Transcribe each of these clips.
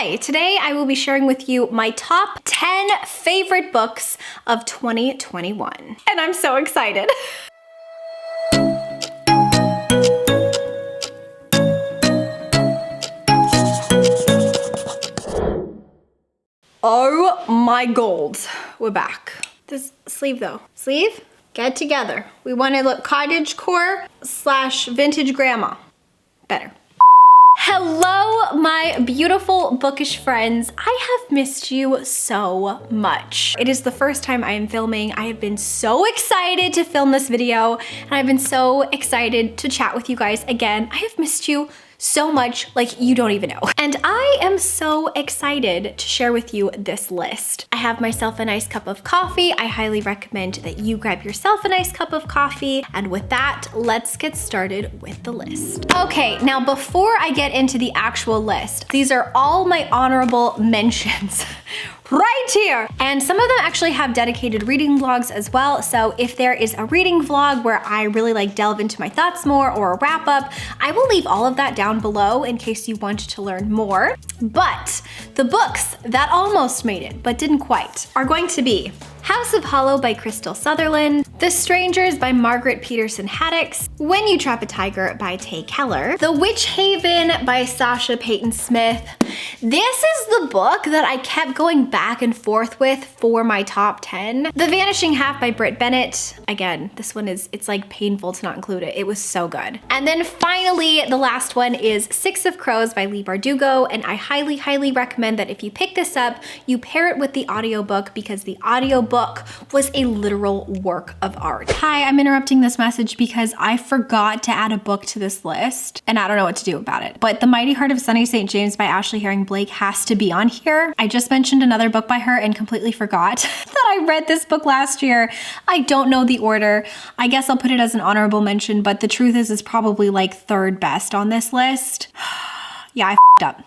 Hi, today I will be sharing with you my top 10 favorite books of 2021. And I'm so excited. Oh my gold, we're back. This sleeve though, sleeve, get together. We want to look cottagecore / vintage grandma, better. Hello, my beautiful bookish friends. I have missed you so much. It is the first time I am filming. I have been so excited to film this video, and I've been so excited to chat with you guys again. I have missed you so much, like you don't even know. And I am so excited to share with you this list. I have myself a nice cup of coffee. I highly recommend that you grab yourself a nice cup of coffee. And with that, let's get started with the list. Okay, now before I get into the actual list, these are all my honorable mentions. Right here. And some of them actually have dedicated reading vlogs as well. So if there is a reading vlog where I really like delve into my thoughts more, or a wrap up, I will leave all of that down below in case you want to learn more. But the books that almost made it, but didn't quite, are going to be House of Hollow by Krystal Southerland, The Strangers by Margaret Peterson Haddix, When You Trap a Tiger by Tae Keller, The Witch Haven by Sasha Peyton Smith. This is the book that I kept going back and forth with for my top 10. The Vanishing Half by Britt Bennet. Again, this one it's like painful to not include it. It was so good. And then finally, the last one is Six of Crows by Leigh Bardugo, and I highly, highly recommend that if you pick this up, you pair it with the audiobook, because the audiobook was a literal work of art. Hi, I'm interrupting this message because I forgot to add a book to this list, and I don't know what to do about it. But The Mighty Heart of Sunny St. James by Ashley Herring Blake has to be on here. I just mentioned another book by her and completely forgot that I read this book last year. I don't know the order. I guess I'll put it as an honorable mention, but the truth is it's probably like third best on this list. Yeah, I f***ed up.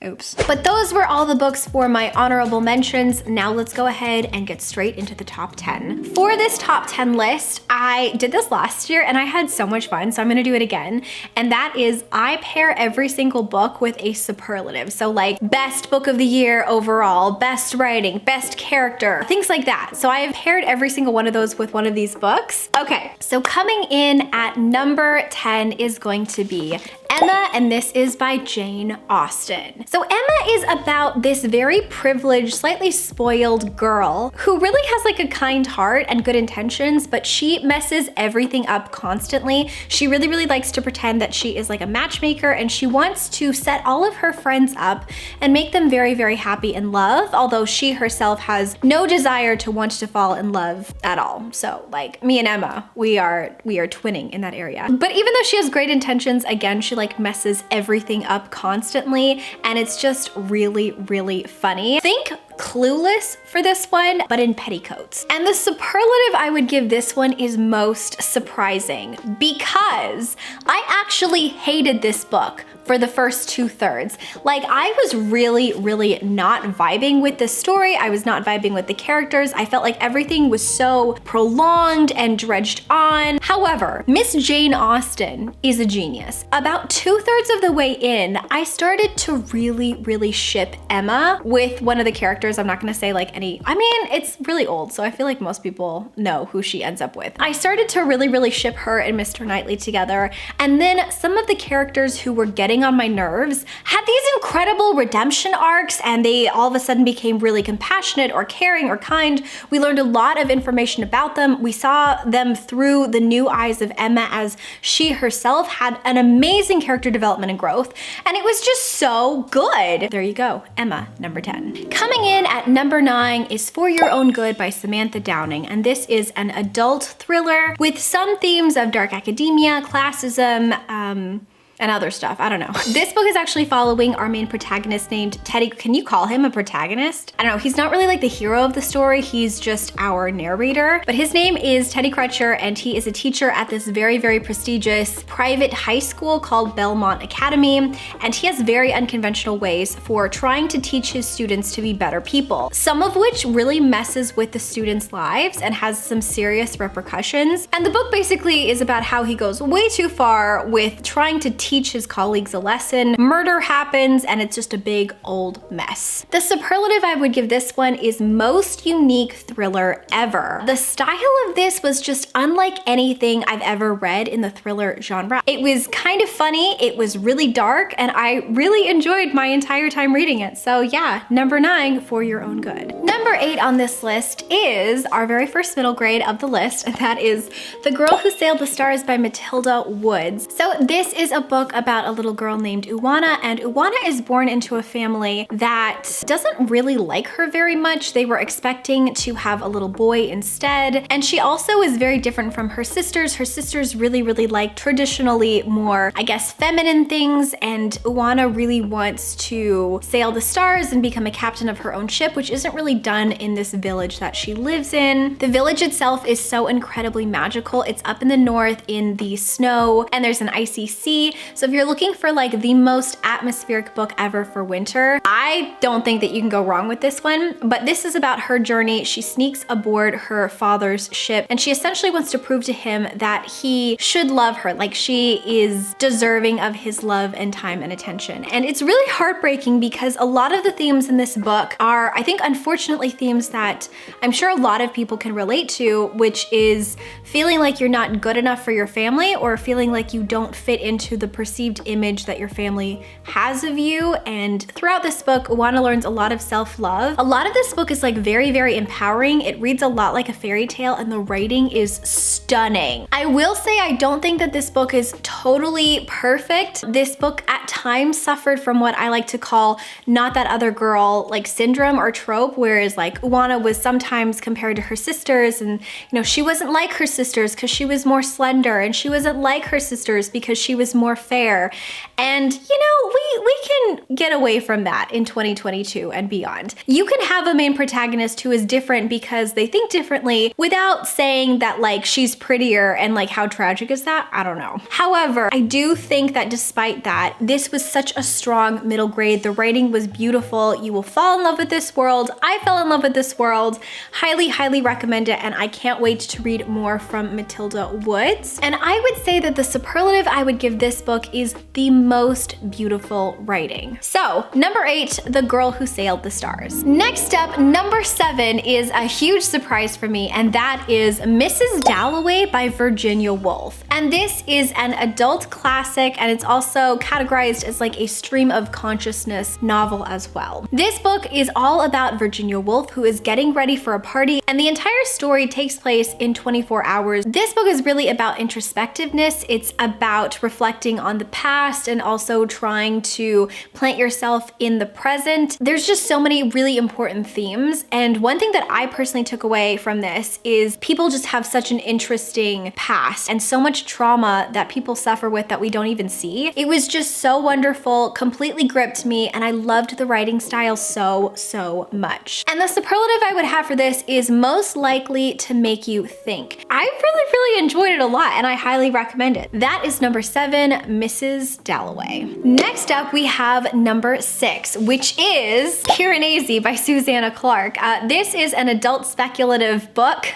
Oops. But those were all the books for my honorable mentions. Now let's go ahead and get straight into the top 10. For this top 10 list, I did this last year and I had so much fun, so I'm gonna do it again. And that is, I pair every single book with a superlative. So like best book of the year overall, best writing, best character, things like that. So I have paired every single one of those with one of these books. Okay, so coming in at number 10 is going to be Emma, and this is by Jane Austen. So Emma is about this very privileged, slightly spoiled girl who really has like a kind heart and good intentions, but she messes everything up constantly. She really, really likes to pretend that she is like a matchmaker, and she wants to set all of her friends up and make them very, very happy in love, although she herself has no desire to want to fall in love at all. So like me and Emma, we are twinning in that area. But even though she has great intentions, again, she like messes everything up constantly, and it's just really, really funny. Think Clueless for this one, but in petticoats. And the superlative I would give this one is most surprising, because I actually hated this book for the first 2/3. Like, I was really, really not vibing with the story. I was not vibing with the characters. I felt like everything was so prolonged and dredged on. However, Miss Jane Austen is a genius. About 2/3 of the way in, I started to really, really ship Emma with one of the characters. I'm not gonna say like any, I mean, it's really old, so I feel like most people know who she ends up with. I started to really, really ship her and Mr. Knightley together, and then some of the characters who were getting on my nerves had these incredible redemption arcs, and they all of a sudden became really compassionate or caring or kind. We learned a lot of information about them. We saw them through the new eyes of Emma, as she herself had an amazing character development and growth, and it was just so good. There you go, Emma, number 10. Coming in at number 9 is For Your Own Good by Samantha Downing, and this is an adult thriller with some themes of dark academia, classism, and other stuff. I don't know. This book is actually following our main protagonist named Teddy. Can you call him a protagonist? I don't know. He's not really like the hero of the story. He's just our narrator. But his name is Teddy Crutcher, and he is a teacher at this very, very prestigious private high school called Belmont Academy. And he has very unconventional ways for trying to teach his students to be better people, some of which really messes with the students' lives and has some serious repercussions. And the book basically is about how he goes way too far with trying to teach his colleagues a lesson. Murder happens and it's just a big old mess. The superlative I would give this one is most unique thriller ever. The style of this was just unlike anything I've ever read in the thriller genre. It was kind of funny, it was really dark, and I really enjoyed my entire time reading it. So yeah, number 9 for your own good. Number 8 on this list is our very first middle grade of the list, and that is The Girl Who Sailed the Stars by Matilda Woods. So this is a book about a little girl named Uwana, and Uwana is born into a family that doesn't really like her very much. They were expecting to have a little boy instead, and she also is very different from her sisters. Her sisters really like traditionally more, I guess, feminine things, and Uwana really wants to sail the stars and become a captain of her own ship, which isn't really done in this village that she lives in. The village itself is so incredibly magical. It's up in the north in the snow, and there's an icy sea. So if you're looking for like the most atmospheric book ever for winter, I don't think that you can go wrong with this one. But this is about her journey. She sneaks aboard her father's ship, and she essentially wants to prove to him that he should love her, like she is deserving of his love and time and attention. And it's really heartbreaking because a lot of the themes in this book are, I think, unfortunately themes that I'm sure a lot of people can relate to, which is feeling like you're not good enough for your family, or feeling like you don't fit into the perceived image that your family has of you. And throughout this book, Uwana learns a lot of self-love. A lot of this book is like very empowering. It reads a lot like a fairy tale, and the writing is stunning. I will say I don't think that this book is totally perfect. This book at times suffered from what I like to call not that other girl like syndrome or trope, whereas like Uwana was sometimes compared to her sisters, and you know, she wasn't like her sisters because she was more slender, and she wasn't like her sisters because she was more fair. And you know, we can get away from that in 2022 and beyond. You can have a main protagonist who is different because they think differently without saying that like she's prettier, and like how tragic is that? I don't know. However, I do think that despite that, this was such a strong middle grade. The writing was beautiful. You will fall in love with this world. I fell in love with this world. Highly recommend it, and I can't wait to read more from Matilda Woods. And I would say that the superlative I would give this book is the most beautiful writing. So, number 8, The Girl Who Sailed the Stars. Next up, number 7 is a huge surprise for me, and that is Mrs. Dalloway by Virginia Woolf. And this is an adult classic, and it's also categorized as like a stream of consciousness novel as well. This book is all about Virginia Woolf, who is getting ready for a party, and the entire story takes place in 24 hours. This book is really about introspectiveness. It's about reflecting on the past and also trying to plant yourself in the present. There's just so many really important themes, and one thing that I personally took away from this is people just have such an interesting past and so much trauma that people suffer with that we don't even see. It was just so wonderful, completely gripped me, and I loved the writing style so much. And the superlative I would have for this is most likely to make you think. I really enjoyed it a lot, and I highly recommend it. That is number 7, Mrs. Dalloway. Next up, we have number 6, which is Piranesi by Susanna Clarke. This is an adult speculative book,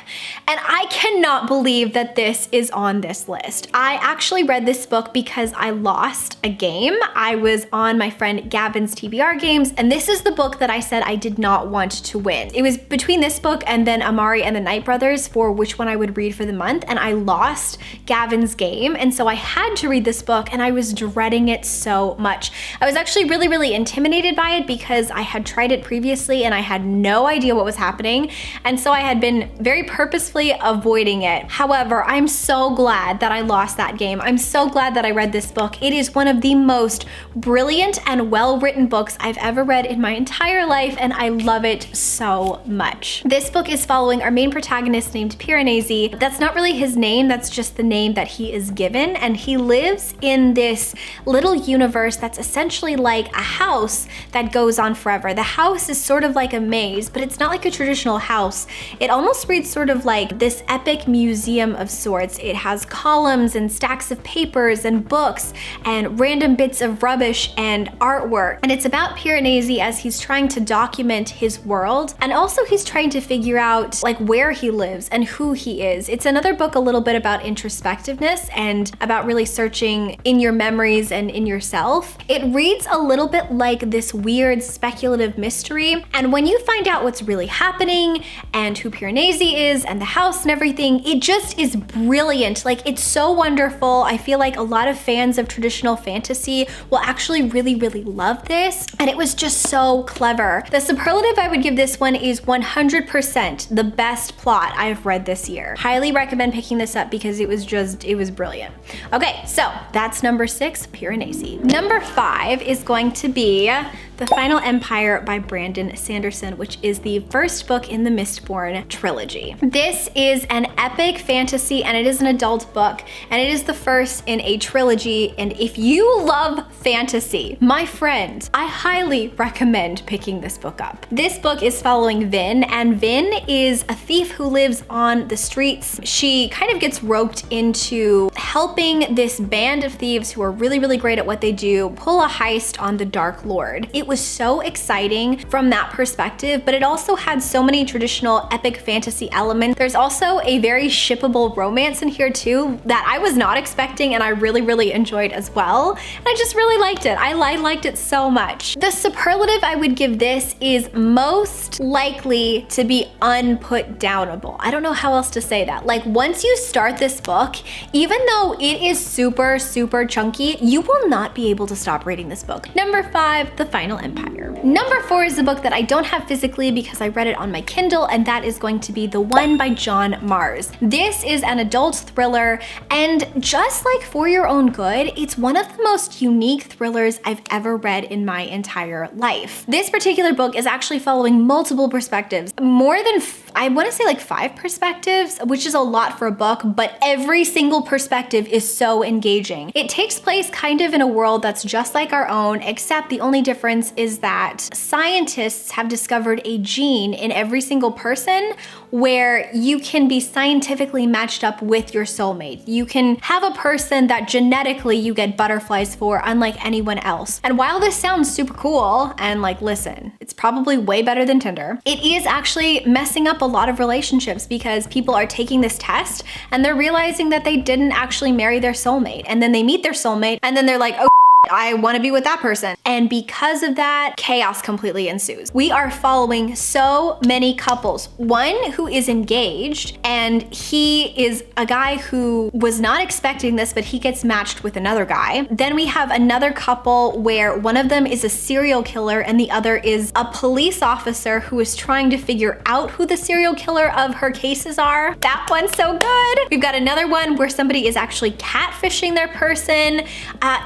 and I cannot believe that this is on this list. I actually read this book because I lost a game. I was on my friend Gavin's TBR games, and this is the book that I said I did not want to win. It was between this book and then Amari and the Night Brothers for which one I would read for the month, and I lost Gavin's game, and so I had to read this book, and I was dreading it so much. I was actually really intimidated by it because I had tried it previously and I had no idea what was happening, and so I had been very purposefully avoiding it. However, I'm so glad that I lost that game. I'm so glad that I read this book. It is one of the most brilliant and well-written books I've ever read in my entire life, and I love it so much. This book is following our main protagonist named Piranesi. That's not really his name, that's just the name that he is given, and he lives in this little universe that's essentially like like a house that goes on forever. The house is sort of like a maze, but it's not like a traditional house. It almost reads sort of like this epic museum of sorts. It has columns and stacks of papers and books and random bits of rubbish and artwork. And it's about Piranesi as he's trying to document his world, and also he's trying to figure out like where he lives and who he is. It's another book a little bit about introspectiveness and about really searching in your memories and in yourself. It reads a little bit like this weird speculative mystery, and when you find out what's really happening and who Piranesi is and the house and everything, it just is brilliant. Like, it's so wonderful. I feel like a lot of fans of traditional fantasy will actually really love this, and it was just so clever. The superlative I would give this one is 100% the best plot I've read this year. Highly recommend picking this up because it was brilliant. Okay, so that's number 6, Piranesi. Number 5 is going to be The Final Empire by Brandon Sanderson, which is the first book in the Mistborn trilogy. This is an epic fantasy, and it is an adult book, and it is the first in a trilogy. And if you love fantasy, my friend, I highly recommend picking this book up. This book is following Vin, and Vin is a thief who lives on the streets. She kind of gets roped into helping this band of thieves who are really great at what they do pull a heist on the Dark Lord. It was so exciting from that perspective, but it also had so many traditional epic fantasy elements. There's also a very shippable romance in here too that I was not expecting, and I really enjoyed as well. And I just really liked it. I liked it so much. The superlative I would give this is most likely to be unputdownable. I don't know how else to say that. Like, once you start this book, even though it is super chunky, you will not be able to stop reading this book. Number 5, The Final Empire. Number 4 is a book that I don't have physically because I read it on my Kindle, and that is going to be The One by John Mars. This is an adult thriller, and just like For Your Own Good, it's one of the most unique thrillers I've ever read in my entire life. This particular book is actually following multiple perspectives, more than I want to say like 5 perspectives, which is a lot for a book, but every single perspective is so engaging. It takes place kind of in a world that's just like our own, except the only difference is that scientists have discovered a gene in every single person where you can be scientifically matched up with your soulmate. You can have a person that genetically you get butterflies for, unlike anyone else. And while this sounds super cool, and like, listen, it's probably way better than Tinder, it is actually messing up a lot of relationships because people are taking this test and they're realizing that they didn't actually marry their soulmate. And then they meet their soulmate and then they're like, oh, I want to be with that person. And because of that, chaos completely ensues. We are following so many couples. One who is engaged, and he is a guy who was not expecting this, but he gets matched with another guy. Then we have another couple where one of them is a serial killer and the other is a police officer who is trying to figure out who the serial killer of her cases are. That one's so good. We've got another one where somebody is actually catfishing their person.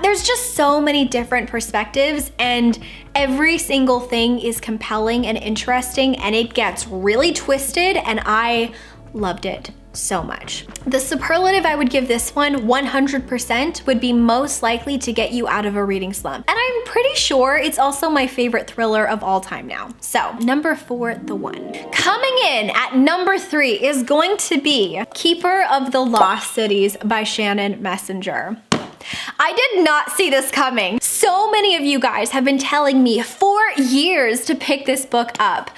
There's just so many different perspectives, and every single thing is compelling and interesting, and it gets really twisted, and I loved it so much. The superlative I would give this one, 100%, would be most likely to get you out of a reading slump. And I'm pretty sure it's also my favorite thriller of all time now. So, number 4, The One. Coming in at number 3 is going to be Keeper of the Lost Cities by Shannon Messenger. I did not see this coming. So many of you guys have been telling me for years to pick this book up.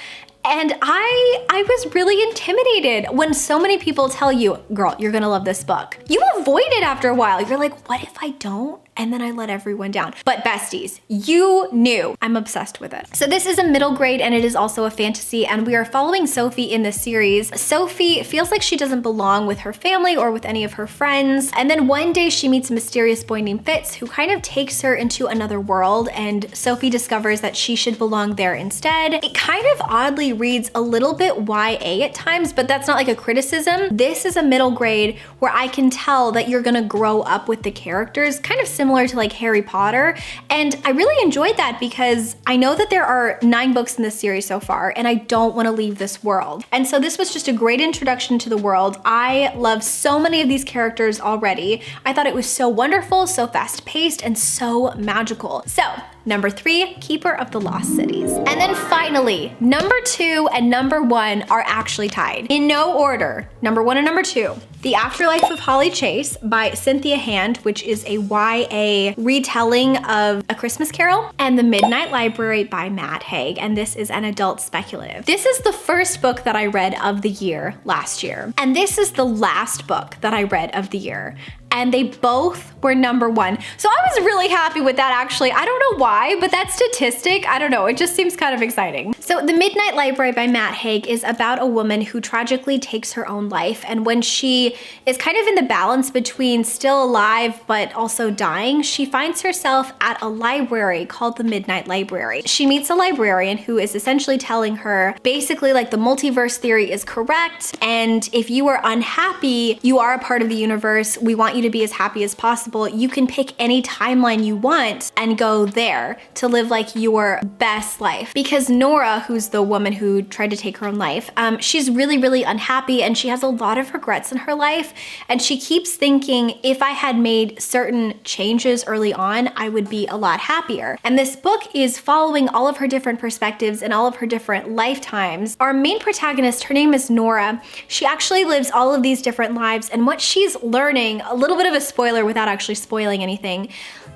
And I was really intimidated when so many people tell you, girl, you're gonna love this book. You avoid it after a while. You're like, what if I don't? And then I let everyone down. But besties, you knew. I'm obsessed with it. So this is a middle grade, and it is also a fantasy, and we are following Sophie in this series. Sophie feels like she doesn't belong with her family or with any of her friends. And then one day she meets a mysterious boy named Fitz who kind of takes her into another world, and Sophie discovers that she should belong there instead. It kind of oddly reads a little bit YA at times, but that's not like a criticism. This is a middle grade where I can tell that you're gonna grow up with the characters, kind of similar to like Harry Potter. And I really enjoyed that because I know that there are 9 books in this series so far, and I don't want to leave this world. And so this was just a great introduction to the world. I love so many of these characters already. I thought it was so wonderful, so fast-paced, and so magical. So Number 3, Keeper of the Lost Cities. And then finally, number 2 and number 1 are actually tied. In no order, number 1 and number 2. The Afterlife of Holly Chase by Cynthia Hand, which is a YA retelling of A Christmas Carol, and The Midnight Library by Matt Haig, and this is an adult speculative. This is the first book that I read of the year last year, and this is the last book that I read of the year. And they both were number 1. So I was really happy with that, actually. I don't know why, but that statistic, I don't know, it just seems kind of exciting. So The Midnight Library by Matt Haig is about a woman who tragically takes her own life, and when she is kind of in the balance between still alive but also dying, she finds herself at a library called the Midnight Library. She meets a librarian who is essentially telling her basically like the multiverse theory is correct, and if you are unhappy, you are a part of the universe. We want you to be as happy as possible. You can pick any timeline you want and go there to live like your best life. Because Nora, who's the woman who tried to take her own life, she's really, really unhappy, and she has a lot of regrets in her life. And she keeps thinking, if I had made certain changes early on, I would be a lot happier. And this book is following all of her different perspectives and all of her different lifetimes. Our main protagonist, her name is Nora. She actually lives all of these different lives, and what she's learning, a little bit of a spoiler without actually spoiling anything,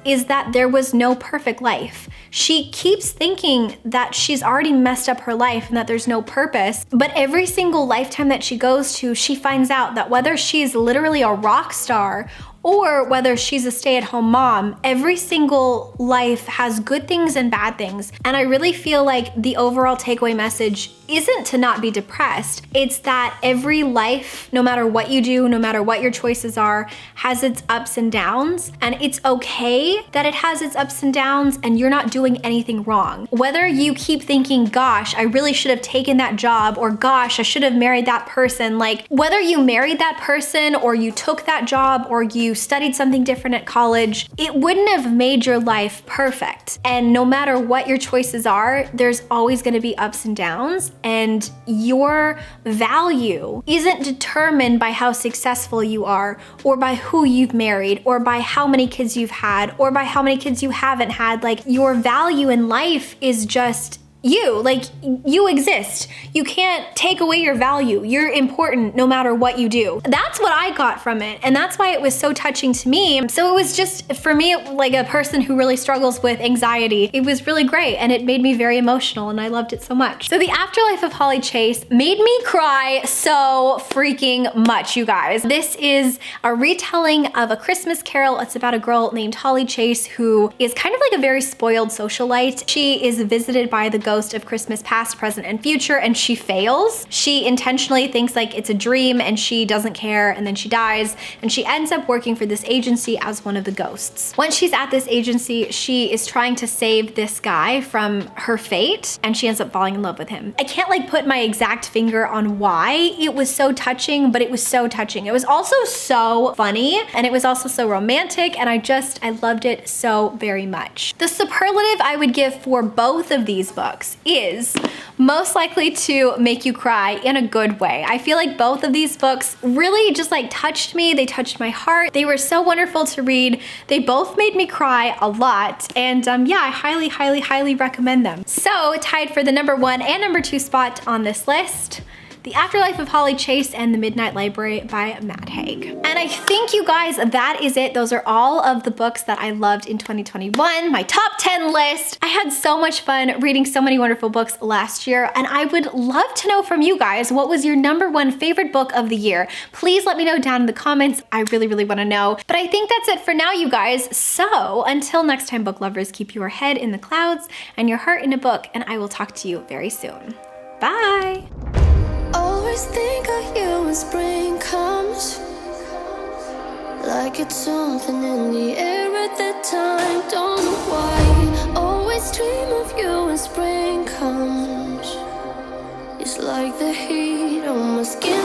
is that there was no perfect life. She keeps thinking that she's already messed up her life and that there's no purpose, but every single lifetime that she goes to, she finds out that whether she's literally a rock star or whether she's a stay-at-home mom, every single life has good things and bad things. And I really feel like the overall takeaway message isn't to not be depressed. It's that every life, no matter what you do, no matter what your choices are, has its ups and downs. And it's okay that it has its ups and downs, and you're not doing anything wrong. Whether you keep thinking, gosh, I really should have taken that job, or gosh, I should have married that person. Like, whether you married that person or you took that job or you studied something different at college, it wouldn't have made your life perfect. And no matter what your choices are, there's always gonna be ups and downs, and your value isn't determined by how successful you are, or by who you've married, or by how many kids you've had, or by how many kids you haven't had. Like, your value in life is just you. Like, you exist. You can't take away your value. You're important no matter what you do. That's what I got from it, and that's why it was so touching to me. So it was just, for me, like a person who really struggles with anxiety, it was really great, and it made me very emotional, and I loved it so much. So The Afterlife of Holly Chase made me cry so freaking much, you guys. This is a retelling of A Christmas Carol. It's about a girl named Holly Chase who is kind of like a very spoiled socialite. She is visited by the ghost of Christmas past, present, and future, and she fails. She intentionally thinks like it's a dream, and she doesn't care, and then she dies, and she ends up working for this agency as one of the ghosts. Once she's at this agency, she is trying to save this guy from her fate, and she ends up falling in love with him. I can't like put my exact finger on why it was so touching, but it was so touching. It was also so funny, and it was also so romantic, and I loved it so very much. The superlative I would give for both of these books is most likely to make you cry in a good way. I feel like both of these books really just like touched me. They touched my heart. They were so wonderful to read. They both made me cry a lot, and yeah, I highly, highly, highly recommend them. So tied for the number 1 and number 2 spot on this list, The Afterlife of Holly Chase and The Midnight Library by Matt Haig. And I think, you guys, that is it. Those are all of the books that I loved in 2021, my top 10 list. I had so much fun reading so many wonderful books last year, and I would love to know from you guys, what was your number 1 favorite book of the year? Please let me know down in the comments. I really, really want to know. But I think that's it for now, you guys. So until next time, book lovers, keep your head in the clouds and your heart in a book, and I will talk to you very soon. Bye. Always think of you when spring comes, like it's something in the air at that time. Don't know why. Always dream of you when spring comes. It's like the heat on my skin.